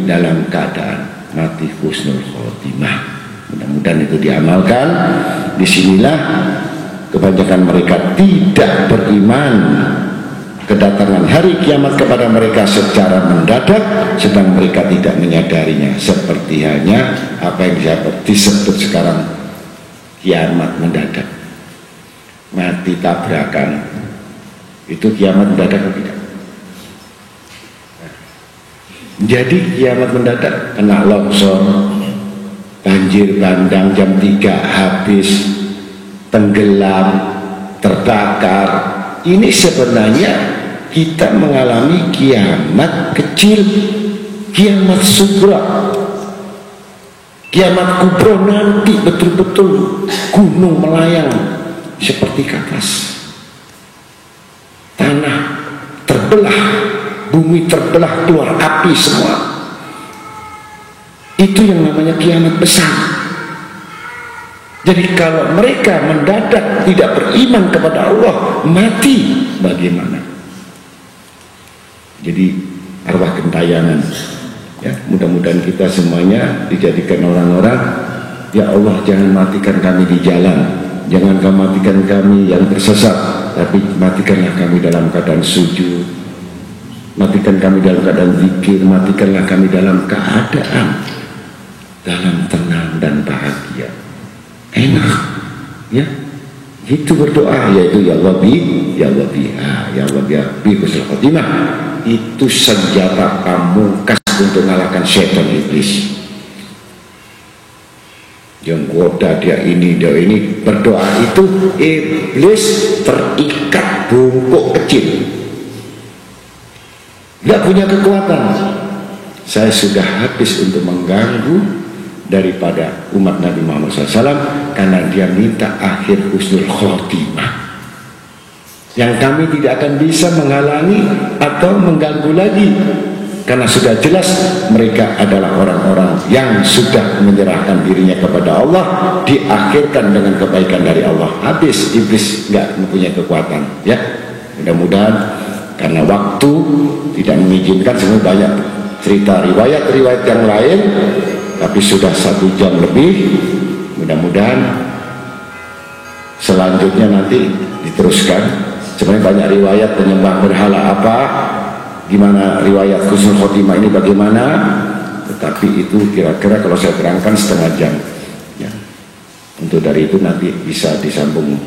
dalam keadaan mati husnul khotimah. Mudah-mudahan itu diamalkan. Disinilah kebanyakan mereka tidak beriman kedatangan hari kiamat kepada mereka secara mendadak, sedang mereka tidak menyadarinya. Seperti hanya apa yang disebut sekarang kiamat mendadak, mati tabrakan, itu kiamat mendadak atau tidak? Jadi kiamat mendadak, kena longsor, banjir bandang jam 3 habis, tenggelam, terbakar. Ini sebenarnya kita mengalami kiamat kecil, kiamat sugra, kiamat kubro nanti betul-betul gunung melayang seperti kapas, tanah terbelah, bumi terbelah, keluar api semua. Itu yang namanya kiamat besar. Jadi kalau mereka mendadak tidak beriman kepada Allah, mati bagaimana? Jadi arwah gentayangan, ya, mudah-mudahan kita semuanya dijadikan orang-orang, ya Allah jangan matikan kami di jalan, jangan kau matikan kami yang tersesat, tapi matikanlah kami dalam keadaan sujud, matikan kami dalam keadaan zikir, matikanlah kami dalam keadaan dalam tenang dan bahagia, enak, ya, itu berdoa, yaitu ya Allah bi, ya Allah biha, ya Allah bi husnul khotimah. Itu senjata pamungkas untuk mengalahkan setan iblis. Yang goda dia ini, berdoa itu iblis terikat bungkuk kecil, nggak punya kekuatan. Saya sudah habis untuk mengganggu daripada umat Nabi Muhammad SAW karena dia minta akhir husnul khotimah, yang kami tidak akan bisa menghalangi atau mengganggu lagi karena sudah jelas mereka adalah orang-orang yang sudah menyerahkan dirinya kepada Allah, diakhirkan dengan kebaikan dari Allah. Habis, iblis nggak mempunyai kekuatan. Ya, mudah-mudahan karena waktu tidak mengizinkan, semua banyak cerita riwayat-riwayat yang lain, tapi sudah 1 jam lebih. Mudah-mudahan selanjutnya nanti diteruskan. Sebenarnya banyak riwayat penyembah berhala apa, gimana riwayat husnul khotimah ini bagaimana, tetapi itu kira-kira kalau saya terangkan 1/2 jam ya. Untuk dari itu nanti bisa disambung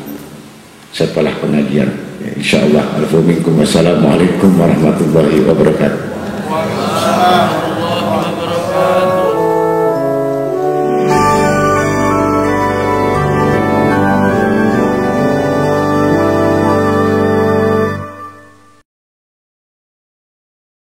setelah pengajian ya, insyaallah. Assalamualaikum warahmatullahi wabarakatuh.